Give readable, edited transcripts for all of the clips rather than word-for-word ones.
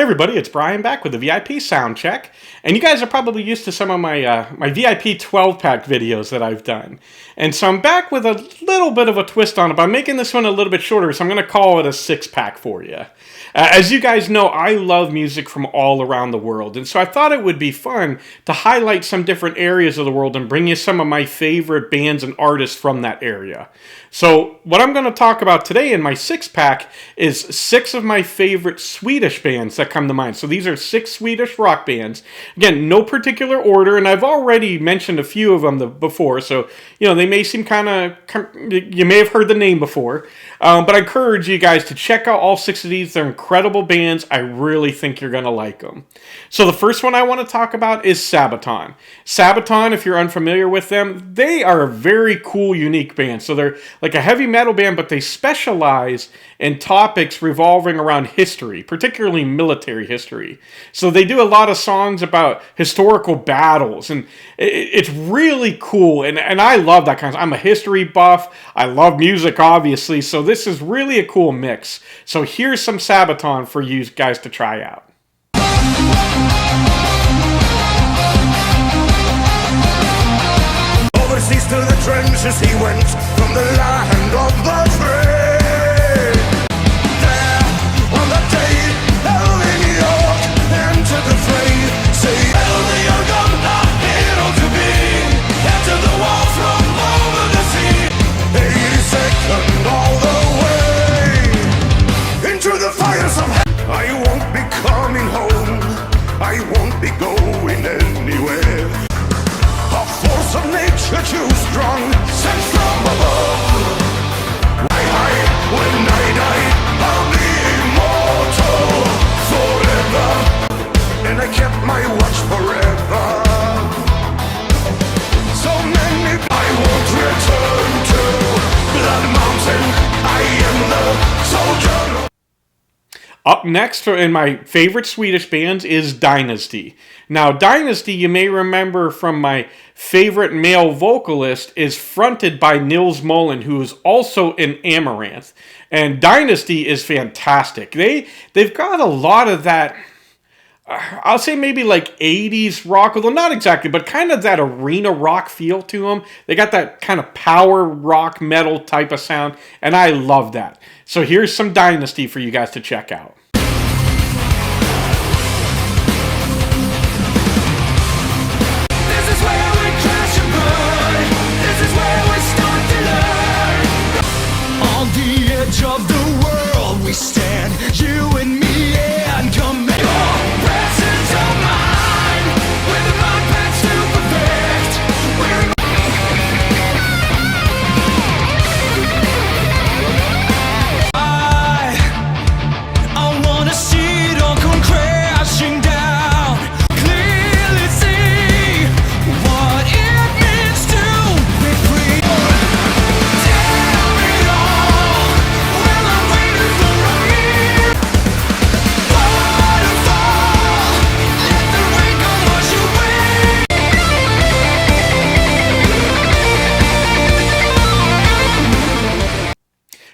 everybody, it's Brian back with the VIP sound check, and you guys are probably used to some of my my VIP 12-pack videos that I've done. And so I'm back with a little bit of a twist on it, but I'm making this one a little bit shorter, so I'm going to call it a 6-pack for you. As you guys know, I love music from all around the world, and so I thought it would be fun to highlight some different areas of the world and bring you some of my favorite bands and artists from that area. So what I'm going to talk about today in my 6-pack is 6 of my favorite Swedish bands that come to mind. So these are 6 Swedish rock bands. Again, no particular order, and I've already mentioned a few of them before, so you know they may seem kind of, you may have heard the name before, but I encourage you guys to check out all 6 of these. They're incredible bands. I really think you're going to like them. So the first one I want to talk about is Sabaton. Sabaton, if you're unfamiliar with them, they are a very cool, unique band. So they're like a heavy metal band, but they specialize in topics revolving around history, particularly military history. So they do a lot of songs about historical battles, and it's really cool, and I love that kind of stuff. I'm a history buff. I love music, obviously, so this is really a cool mix. So here's some Sabaton for you guys to try out. Overseas to the trenches he went, from the land of the free. There, on that day, Elvin York entered the fray. Say, Elvin York, I'm not hero to be. Entered the war from over the sea. 82nd all the way into the fires of hell. I won't be coming home. I won't be going anywhere. A force of nature too strong, sent from above. When I die, I'll be immortal forever. And I kept my watch forever. So many I won't return to Blood Mountain. I am the soldier. Up next in my favorite Swedish bands is Dynasty. Now, Dynasty, you may remember from my favorite male vocalist, is fronted by Nils Molin, who is also in Amaranth. And Dynasty is fantastic. They've got a lot of that, I'll say maybe like 80s rock, although not exactly, but kind of that arena rock feel to them. They got that kind of power rock metal type of sound, and I love that. So here's some Dynasty for you guys to check out. Of the world we stand, you and me and command. Your presence of mind, with the right paths to perfect. I wanna see it all come crashing down. Clearly see what it means to be free. Tell me all.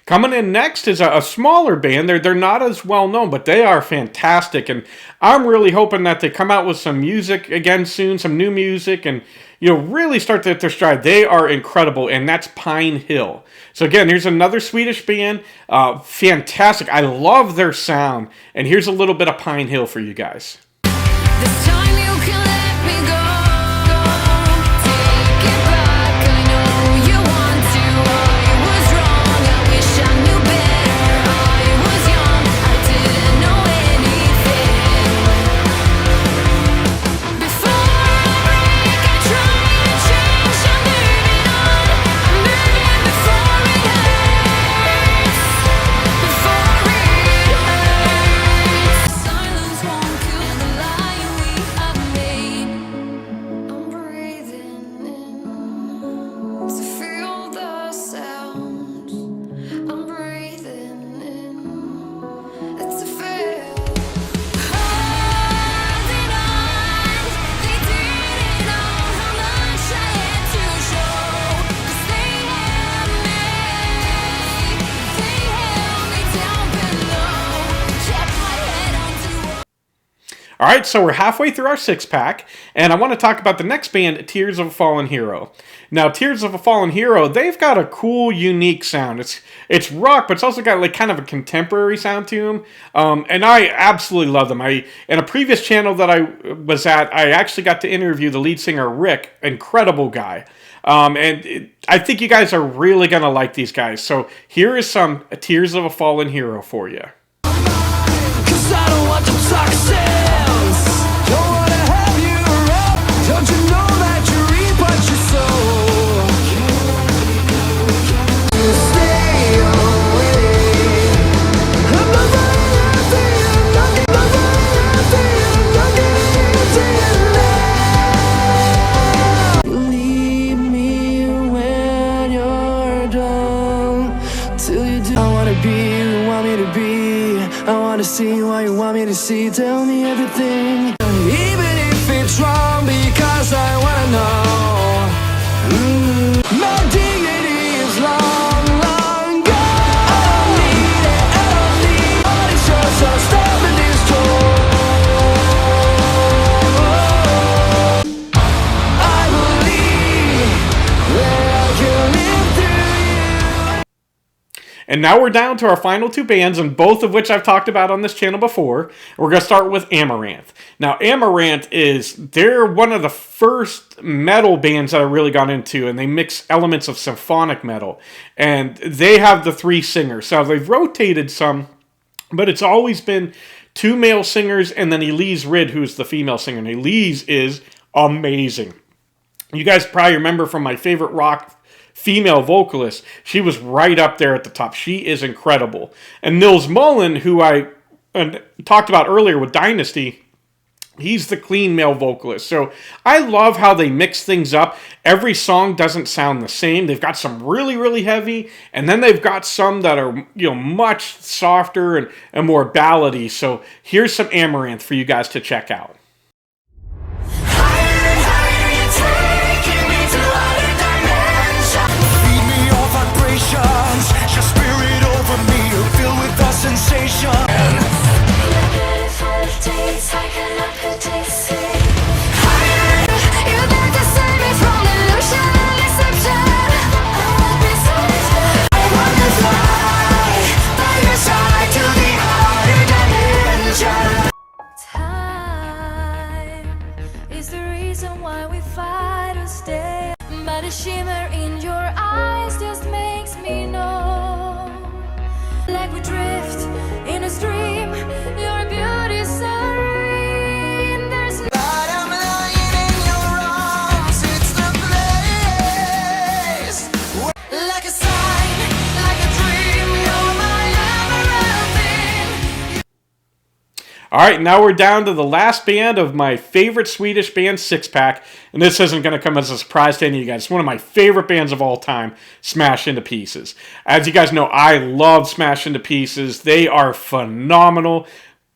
Coming in next is a smaller band. They're not as well known, but they are fantastic, and I'm really hoping that they come out with some music again soon, some new music, and really start to hit their stride. They are incredible, and that's Pine Hill. So again, here's another Swedish band, fantastic. I love their sound, and here's a little bit of Pine Hill for you guys. This time you can let me go. Take it back. I know you want to. I was wrong. I wish I knew better. I was young. I didn't know anything. Before I break, I try to change. I'm moving on. I'm moving before it hurts. Before it hurts. Silence won't kill the All right, so we're halfway through our 6-pack, and I want to talk about the next band, Tears of a Fallen Hero. Now, Tears of a Fallen Hero, they've got a cool, unique sound. It's rock, but it's also got like kind of a contemporary sound to them, and I absolutely love them. In a previous channel that I was at, I actually got to interview the lead singer, Rick, incredible guy. I think you guys are really going to like these guys. So here is some Tears of a Fallen Hero for you. 'Cause I don't want to talk sense. Don't wanna have you around. Don't you know that you reap what you sow? Stay away. I'm not leave me when you're done. Till you do. I wanna be who you want me to be. I wanna see what you want me to see. Tell me everything, even if it's wrong, because I wanna know. My dignity is long, long gone. I don't need it, I don't need all these shows, so stop in this tour. I believe that I can live through you. And now we're down to our final two bands, and both of which I've talked about on this channel before. We're going to start with Amaranth. Now, Amaranth they're one of the first metal bands that I really got into, and they mix elements of symphonic metal. And they have the 3 singers. So they've rotated some, but it's always been 2 male singers, and then Elise Rid, who's the female singer. And Elise is amazing. You guys probably remember from my favorite rock female vocalist, she was right up there at the top. She is incredible. And Nils Mullen, who I talked about earlier with Dynasty, he's the clean male vocalist. So I love how they mix things up. Every song doesn't sound the same. They've got some really, really heavy, and then they've got some that are much softer and more ballady. So here's some Amaranth for you guys to check out. Your spirit over me, you're filled with the sensation. Time is the reason why we fight or stay. But a shimmer in your eyes just makes me know, like we drift in a stream, your beauty serene. There's no I'm lying in your arms, it's the place. like a sign, like a dream, you're my everything. All right, now we're down to the last band of my favorite Swedish band 6-pack, and this isn't going to come as a surprise to any of you guys. It's one of my favorite bands of all time, Smash Into Pieces. As you guys know, I love Smash Into Pieces. They are phenomenal.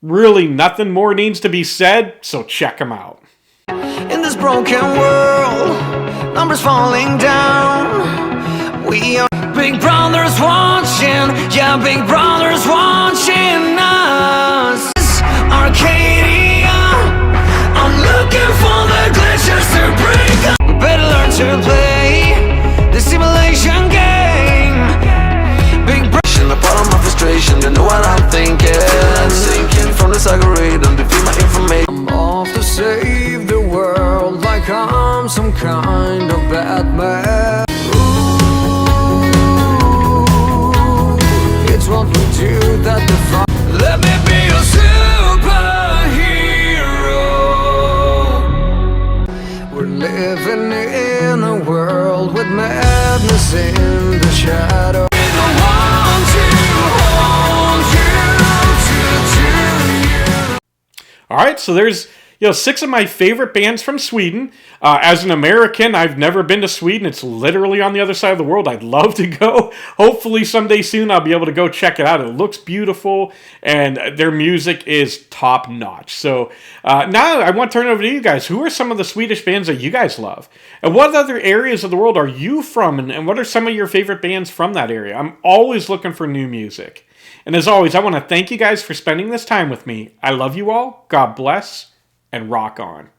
Really, nothing more needs to be said, so check them out. In this broken world, numbers falling down. We are Big Brother's watching, yeah, Big Brother's watching us. Arcadia, I'm looking for the glitches to break up. We better learn to play the simulation game. Big Brother, the bottom of frustration, you know what I'm thinking. I'm sinking from this algorithm to feed my information. I'm off to save the world like I'm some kind of Batman. Ooh, it's what we do that defines. Let me be a superhero. We're living in a world with madness in the shadow. I want to hold you, to you. All right, so there's 6 of my favorite bands from Sweden. As an American, I've never been to Sweden. It's literally on the other side of the world. I'd love to go. Hopefully someday soon I'll be able to go check it out. It looks beautiful, and their music is top notch. So now I want to turn it over to you guys. Who are some of the Swedish bands that you guys love? And what other areas of the world are you from? And what are some of your favorite bands from that area? I'm always looking for new music. And as always, I want to thank you guys for spending this time with me. I love you all. God bless. and rock on.